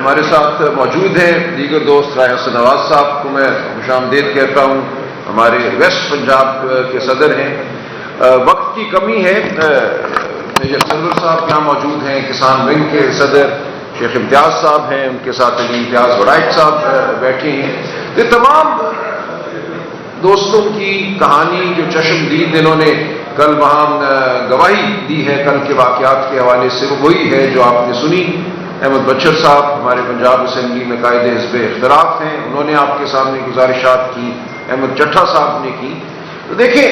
ہمارے ساتھ موجود ہیں دیگر دوست راہ حسن نواز صاحب کو میں خوش آمدید کہتا ہوں، ہمارے ویسٹ پنجاب کے صدر ہیں۔ وقت کی کمی ہے، میجر سرور صاحب یہاں موجود ہیں، کسان ونگ کے صدر شیخ امتیاز صاحب ہیں، ان کے ساتھ علی امتیاز وڑائچ صاحب بیٹھے ہیں۔ یہ تمام دوستوں کی کہانی جو چشم دید انہوں نے کل وہاں گواہی دی ہے کل کے واقعات کے حوالے سے، وہ وہی ہے جو آپ نے سنی۔ احمد بچر صاحب ہمارے پنجاب اسمبلی میں قائد حزب اختلاف ہیں، انہوں نے آپ کے سامنے گزارشات کی، احمد چٹھا صاحب نے کی۔ تو دیکھیں،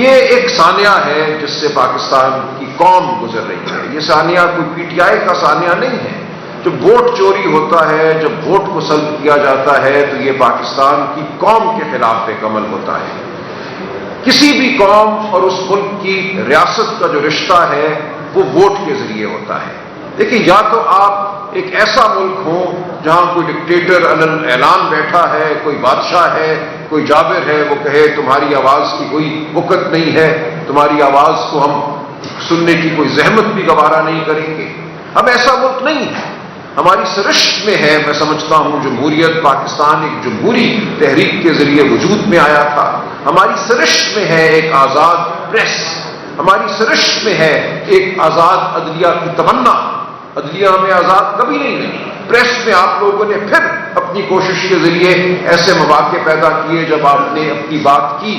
یہ ایک سانحہ ہے جس سے پاکستان کی قوم گزر رہی ہے۔ یہ سانحہ کوئی پی ٹی آئی کا سانحہ نہیں ہے۔ جب ووٹ چوری ہوتا ہے، جب ووٹ کو سلب کیا جاتا ہے، تو یہ پاکستان کی قوم کے خلاف ایک عمل ہوتا ہے۔ کسی بھی قوم اور اس ملک کی ریاست کا جو رشتہ ہے وہ ووٹ کے ذریعے ہوتا ہے۔ دیکھیں، یا تو آپ ایک ایسا ملک ہو جہاں کوئی ڈکٹیٹر علن اعلان بیٹھا ہے، کوئی بادشاہ ہے، کوئی جابر ہے، وہ کہے تمہاری آواز کی کوئی وقت نہیں ہے، تمہاری آواز کو ہم سننے کی کوئی زحمت بھی گوارا نہیں کریں گے۔ ہم ایسا ملک نہیں ہے، ہماری سرشت میں ہے۔ میں سمجھتا ہوں جمہوریت پاکستان ایک جمہوری تحریک کے ذریعے وجود میں آیا تھا۔ ہماری سرشت میں ہے ایک آزاد پریس، ہماری سرشت میں ہے ایک آزاد عدلیہ کی تمنا۔ عدلیہ ہمیں آزاد کبھی نہیں ملی۔ پریس میں آپ لوگوں نے پھر اپنی کوشش کے ذریعے ایسے مواقع پیدا کیے جب آپ نے اپنی بات کی،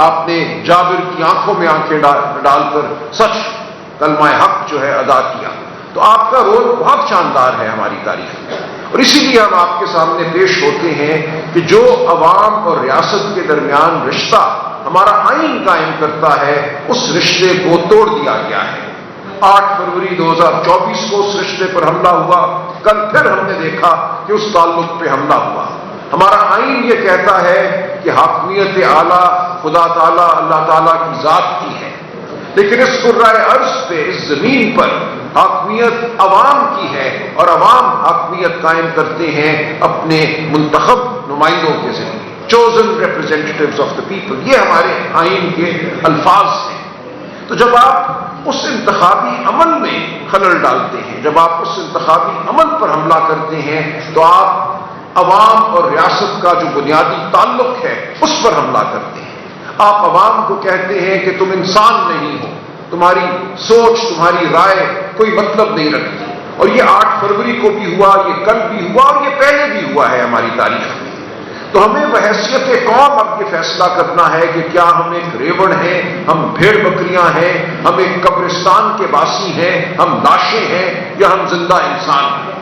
آپ نے جابر کی آنکھوں میں آنکھیں ڈال کر سچ کلمہ حق جو ہے ادا کیا۔ تو آپ کا رول بہت شاندار ہے ہماری تاریخ میں، اور اسی لیے ہم آپ کے سامنے پیش ہوتے ہیں کہ جو عوام اور ریاست کے درمیان رشتہ ہمارا آئین قائم کرتا ہے، اس رشتے کو توڑ دیا گیا ہے۔ 8 فروری 2024 کو اس رشتے پر حملہ ہوا، کل پھر ہم نے دیکھا کہ اس تعلق پہ حملہ ہوا۔ ہمارا آئین یہ کہتا ہے کہ حاکمیت اعلیٰ خدا تعالیٰ اللہ تعالیٰ کی ذات کی ہے، لیکن اس کرۂ ارض پہ، اس زمین پر حاکمیت عوام کی ہے، اور عوام حاکمیت قائم کرتے ہیں اپنے منتخب نمائندوں کے ذریعے، چوزن ریپرزینٹیٹیوز آف دا پیپل۔ یہ ہمارے آئین کے الفاظ ہیں۔ تو جب آپ اس انتخابی عمل میں خلل ڈالتے ہیں، جب آپ اس انتخابی عمل پر حملہ کرتے ہیں، تو آپ عوام اور ریاست کا جو بنیادی تعلق ہے اس پر حملہ کرتے ہیں۔ آپ عوام کو کہتے ہیں کہ تم انسان نہیں ہو، تمہاری سوچ، تمہاری رائے کوئی مطلب نہیں رکھتی۔ اور یہ 8 فروری کو بھی ہوا، یہ کل بھی ہوا، اور یہ پہلے بھی ہوا ہے ہماری تاریخ میں۔ تو ہمیں بحیثیت قوم اب یہ فیصلہ کرنا ہے کہ کیا ہم ایک ریوڑ ہیں، ہم بھیڑ بکریاں ہیں، ہم ایک قبرستان کے باسی ہیں، ہم لاشیں ہیں، یا ہم زندہ انسان ہیں۔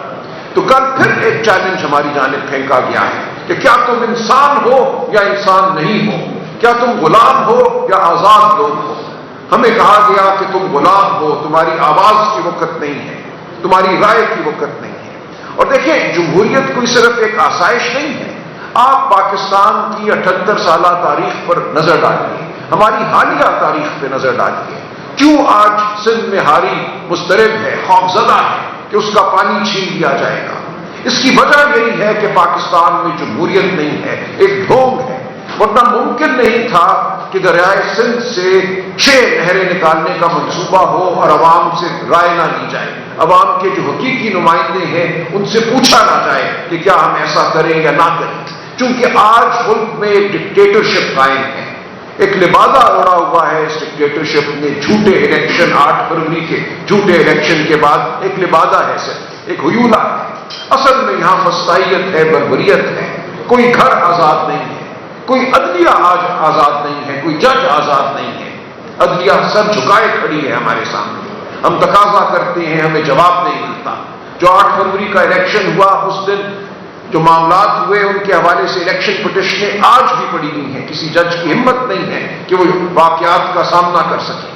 تو کل پھر ایک چیلنج ہماری جانب پھینکا گیا ہے کہ کیا تم انسان ہو یا انسان نہیں ہو، کیا تم غلام ہو یا آزاد لوگ ہو۔ ہمیں کہا گیا کہ تم غلام ہو، تمہاری آواز کی وقت نہیں ہے، تمہاری رائے کی وقت نہیں ہے۔ اور دیکھیں، جمہوریت کوئی صرف ایک آسائش نہیں ہے۔ آپ پاکستان کی 78 سالہ تاریخ پر نظر ڈالیے، ہماری حالیہ تاریخ پہ نظر ڈالیے۔ کیوں آج سندھ میں ہاری مضطرب ہے، خوفزدہ ہے کہ اس کا پانی چھین لیا جائے گا؟ اس کی وجہ یہی ہے کہ پاکستان میں جمہوریت نہیں ہے، ایک ڈھونگ ہے۔ ورنہ ممکن نہیں تھا کہ دریائے سندھ سے 6 نہریں نکالنے کا منصوبہ ہو اور عوام سے رائے نہ لی جائے، عوام کے جو حقیقی نمائندے ہیں ان سے پوچھا نہ جائے کہ کیا ہم ایسا کریں یا نہ کریں۔ چونکہ آج ملک میں ایک ڈکٹیٹرشپ قائم ہے، ایک لبادہ اوڑا ہوا ہے۔ اس ڈکٹیٹرشپ نے جھوٹے الیکشن، 8 فروری کے جھوٹے الیکشن کے بعد ایک لبادہ ہے، صرف ایک ہیولہ ہے۔ اصل میں یہاں فسطائیت ہے، بربریت ہے۔ کوئی گھر آزاد نہیں ہے، کوئی عدلیہ آج آزاد نہیں ہے، کوئی جج آزاد نہیں ہے۔ عدلیہ سر جھکائے کھڑی ہے ہمارے سامنے۔ ہم تقاضا کرتے ہیں، ہمیں جواب نہیں ملتا۔ جو 8 فروری کا الیکشن ہوا، اس دن جو معاملات ہوئے ان کے حوالے سے الیکشن پٹیشنیں آج بھی پڑی ہوئی ہیں۔ کسی جج کی ہمت نہیں ہے کہ وہ واقعات کا سامنا کر سکے۔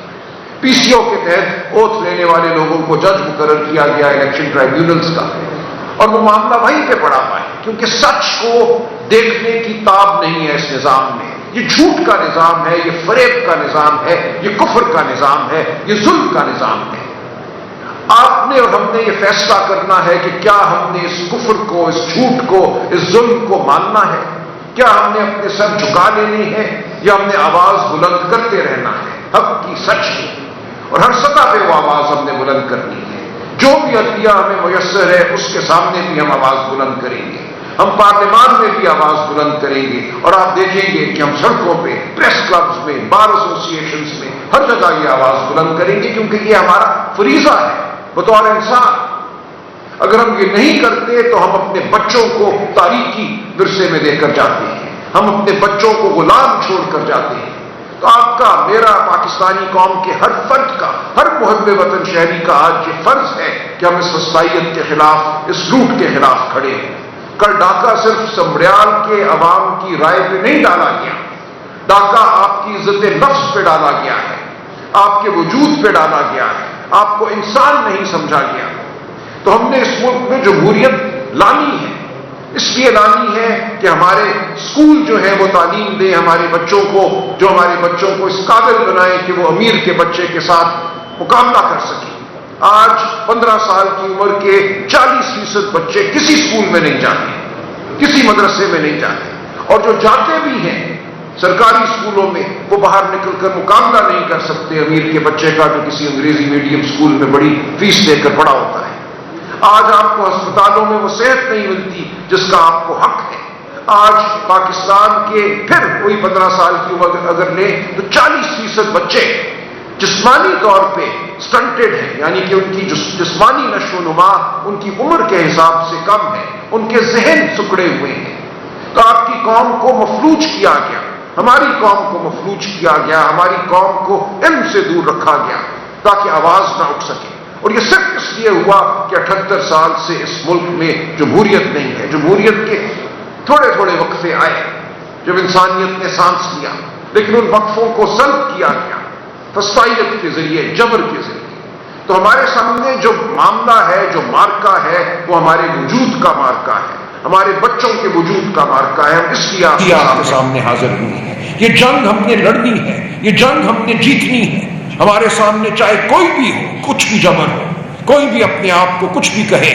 پی سی او کے تحت اوتھ لینے والے لوگوں کو جج مقرر کیا گیا الیکشن ٹرائیبیونلز کا، اور وہ معاملہ وہیں پہ پڑا پائے، کیونکہ سچ کو دیکھنے کی تاب نہیں ہے اس نظام میں۔ یہ جھوٹ کا نظام ہے، یہ فریب کا نظام ہے، یہ کفر کا نظام ہے، یہ ظلم کا نظام ہے۔ آپ نے اور ہم نے یہ فیصلہ کرنا ہے کہ کیا ہم نے اس کفر کو، اس جھوٹ کو، اس ظلم کو ماننا ہے؟ کیا ہم نے اپنے سر جھکا لینے ہیں، یا ہم نے آواز بلند کرتے رہنا ہے حق کی، سچ کی؟ اور ہر سطح پہ وہ آواز ہم نے بلند کرنی ہے۔ جو بھی عطیہ ہمیں میسر ہے اس کے سامنے بھی ہم آواز بلند کریں گے، ہم پارلیمان میں بھی آواز بلند کریں گے، اور آپ دیکھیں گے کہ ہم سڑکوں پہ، پریس کلبز میں، بار ایسوسی ایشنز میں، ہر جگہ یہ آواز بلند کریں گے، کیونکہ یہ ہمارا فریضہ ہے بطور انسان۔ اگر ہم یہ نہیں کرتے تو ہم اپنے بچوں کو تاریخی ورثے میں دے کر جاتے ہیں، ہم اپنے بچوں کو غلام چھوڑ کر جاتے ہیں۔ تو آپ کا، میرا، پاکستانی قوم کے ہر فرد کا، ہر محب وطن شہری کا آج یہ فرض ہے کہ ہم اس وسطائیت کے خلاف، اس لوٹ کے خلاف کھڑے ہیں۔ کل ڈاکہ صرف سمبریال کے عوام کی رائے پہ نہیں ڈالا گیا، ڈاکہ آپ کی عزت نفس پہ ڈالا گیا ہے، آپ کے وجود پہ ڈالا گیا ہے، آپ کو انسان نہیں سمجھا گیا۔ تو ہم نے اس ملک میں جمہوریت لانی ہے، اس لیے لانی ہے کہ ہمارے اسکول جو ہیں وہ تعلیم دیں ہمارے بچوں کو، جو ہمارے بچوں کو اس قابل بنائیں کہ وہ امیر کے بچے کے ساتھ مقابلہ کر سکیں۔ آج 15 سال کی عمر کے 40% بچے کسی اسکول میں نہیں جاتے، کسی مدرسے میں نہیں جاتے، اور جو جاتے بھی ہیں سرکاری اسکولوں میں، وہ باہر نکل کر مقابلہ نہیں کر سکتے امیر کے بچے کا جو کسی انگریزی میڈیم اسکول میں بڑی فیس دے کر پڑھا ہوتا ہے۔ آج آپ کو ہسپتالوں میں وہ صحت نہیں ملتی جس کا آپ کو حق ہے۔ آج پاکستان کے پھر کوئی 15 سال کی عمر اگر لیں تو 40% بچے جسمانی طور پہ سٹنٹڈ ہیں، یعنی کہ ان کی جسمانی نشو و نما ان کی عمر کے حساب سے کم ہے، ان کے ذہن سکڑے ہوئے ہیں۔ تو آپ کی قوم کو مفلوج کیا گیا، ہماری قوم کو مفلوج کیا گیا، ہماری قوم کو علم سے دور رکھا گیا تاکہ آواز نہ اٹھ سکے۔ اور یہ صرف اس لیے ہوا کہ 78 سال سے اس ملک میں جمہوریت نہیں ہے۔ جمہوریت کے تھوڑے تھوڑے وقفے آئے جب انسانیت نے سانس لیا، لیکن ان وقفوں کو سلب کیا گیا فسطائیت کے ذریعے، جبر کے ذریعے۔ تو ہمارے سامنے جو معاملہ ہے، جو مارکا ہے، وہ ہمارے وجود کا مارکا ہے، ہمارے بچوں کے وجود کا مارکا ہے۔ ہم اس لیے آپ کے سامنے حاضر ہوئے ہیں۔ یہ جنگ ہم نے لڑنی ہے، یہ جنگ ہم نے جیتنی ہے۔ ہمارے سامنے چاہے کوئی بھی ہو، کچھ بھی جبر ہو، کوئی بھی اپنے آپ کو کچھ بھی کہے،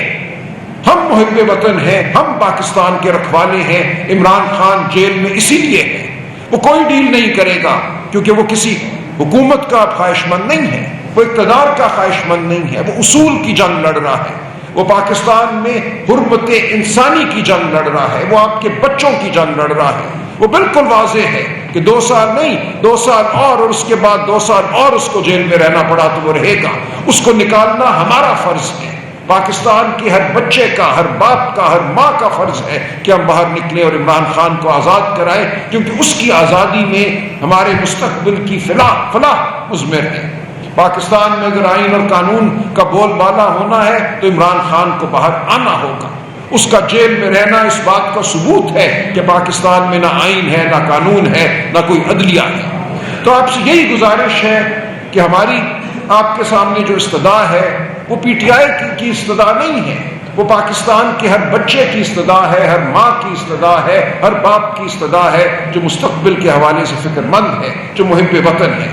ہم محب وطن ہیں، ہم پاکستان کے رکھوالے ہیں۔ عمران خان جیل میں اسی لیے ہے، وہ کوئی ڈیل نہیں کرے گا کیونکہ وہ کسی حکومت کا خواہش مند نہیں ہے، وہ اقتدار کا خواہش مند نہیں ہے، وہ اصول کی جنگ لڑ رہا ہے، وہ پاکستان میں حرمت انسانی کی جنگ لڑ رہا ہے، وہ آپ کے بچوں کی جنگ لڑ رہا ہے۔ وہ بالکل واضح ہے کہ 2 سال نہیں، 2 سال اور اس کے بعد 2 سال اور اس کو جیل میں رہنا پڑا تو وہ رہے گا۔ اس کو نکالنا ہمارا فرض ہے، پاکستان کے ہر بچے کا، ہر باپ کا، ہر ماں کا فرض ہے کہ ہم باہر نکلیں اور عمران خان کو آزاد کرائیں، کیونکہ اس کی آزادی میں ہمارے مستقبل کی فلاح مضمر ہے۔ پاکستان میں اگر آئین اور قانون کا بول بالا ہونا ہے تو عمران خان کو باہر آنا ہوگا۔ اس کا جیل میں رہنا اس بات کا ثبوت ہے کہ پاکستان میں نہ آئین ہے، نہ قانون ہے، نہ کوئی عدلیہ ہے۔ تو آپ سے یہی گزارش ہے کہ ہماری آپ کے سامنے جو استدعا ہے وہ پی ٹی آئی کی استدعا نہیں ہے، وہ پاکستان کے ہر بچے کی استدعا ہے، ہر ماں کی استدعا ہے، ہر باپ کی استدعا ہے جو مستقبل کے حوالے سے فکر مند ہے، جو محب وطن ہے۔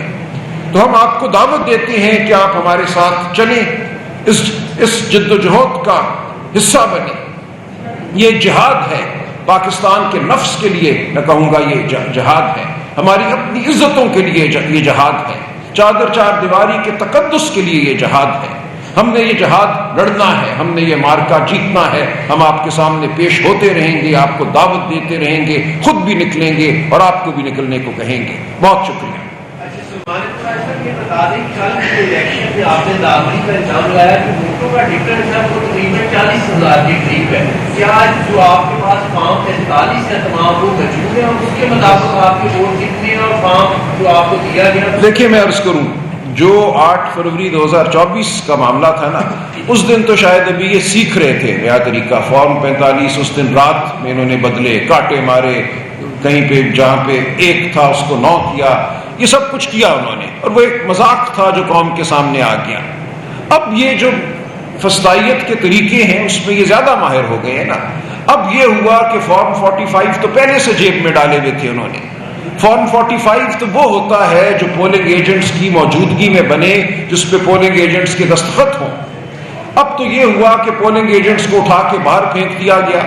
تو ہم آپ کو دعوت دیتے ہیں کہ آپ ہمارے ساتھ چلیں، اس جد و جہد کا حصہ بنیں۔ یہ جہاد ہے پاکستان کے نفس کے لیے، میں کہوں گا یہ جہاد ہے، ہماری اپنی عزتوں کے لیے یہ جہاد ہے، چادر چار دیواری کے تقدس کے لیے یہ جہاد ہے۔ ہم نے یہ جہاد لڑنا ہے، ہم نے یہ مارکا جیتنا ہے۔ ہم آپ کے سامنے پیش ہوتے رہیں گے، آپ کو دعوت دیتے رہیں گے، خود بھی نکلیں گے اور آپ کو بھی نکلنے کو کہیں گے۔ بہت شکریہ۔ الیکشن میں آپ نے داخلی کا الزام لگایا کہ ووٹوں کا ڈفرنس ہے وہ تقریباً 40,000 کے قریب ہے۔ کیا جو آپ کے پاس فارم 43 ہے تمام وہ موجود ہیں اور اس کے مطابق آپ کے ووٹ کتنے ہیں اور فارم جو آپ کو دیا گیا؟ دیکھیے میں عرض کروں، جو 8 فروری 2024 کا معاملہ تھا نا، اس دن تو شاید ابھی یہ سیکھ رہے تھے نیا طریقہ۔ فارم 45 اس دن رات میں انہوں نے بدلے، کاٹے مارے، کہیں پہ جہاں پہ 1 تھا اس کو 9 کیا، یہ سب کچھ کیا انہوں نے، اور وہ ایک مذاق تھا جو قوم کے سامنے آ گیا۔ اب یہ جو فسطائیت کے طریقے ہیں اس میں یہ زیادہ ماہر ہو گئے ہیں نا۔ اب یہ ہوا کہ فارم 45 تو پہلے سے جیب میں ڈالے ہوئے تھے انہوں نے۔ فارم 45 تو وہ ہوتا ہے جو پولنگ ایجنٹس کی موجودگی میں بنے، جس پہ پولنگ ایجنٹس کے دستخط ہوں۔ اب تو یہ ہوا کہ پولنگ ایجنٹس کو اٹھا کے باہر پھینک دیا گیا،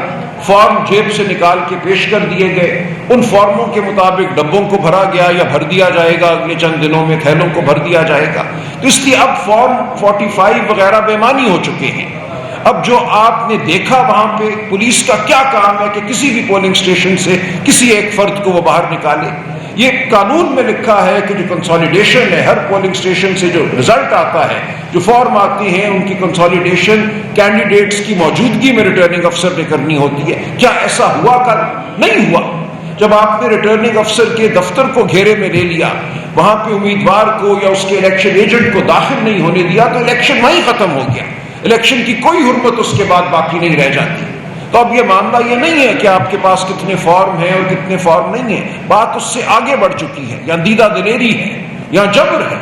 فارم جیب سے نکال کے پیش کر دیے گئے، ان فارموں کے مطابق ڈبوں کو بھرا گیا یا بھر دیا جائے گا، اگلے چند دنوں میں تھیلوں کو بھر دیا جائے گا. تو اس لیے اب فارم 45 وغیرہ بے معنی ہو چکے ہیں. اب جو آپ نے دیکھا وہاں پہ پولیس کا کیا کام ہے کہ کسی بھی پولنگ اسٹیشن سے کسی ایک فرد کو وہ باہر نکالے. یہ قانون میں لکھا ہے کہ جو کنسالیڈیشن ہے، ہر پولنگ اسٹیشن سے جو رزلٹ آتا ہے، جو فارم آتے ہیں، ان کی کنسالیڈیشن کینڈیڈیٹس کی موجودگی میں ریٹرننگ افسر نے کرنی ہوتی ہے. کیا ایسا ہوا؟ کل نہیں ہوا. جب آپ نے ریٹرننگ افسر کے دفتر کو گھیرے میں لے لیا، وہاں پہ امیدوار کو یا اس کے الیکشن ایجنٹ کو داخل نہیں ہونے دیا، تو الیکشن وہیں ختم ہو گیا. الیکشن کی کوئی حرمت اس کے بعد باقی نہیں رہ جاتی. تو اب یہ معاملہ یہ نہیں ہے کہ آپ کے پاس کتنے فارم ہیں اور کتنے فارم نہیں ہیں. بات اس سے آگے بڑھ چکی ہے. یا دیدہ دلیری ہے یا جبر ہے.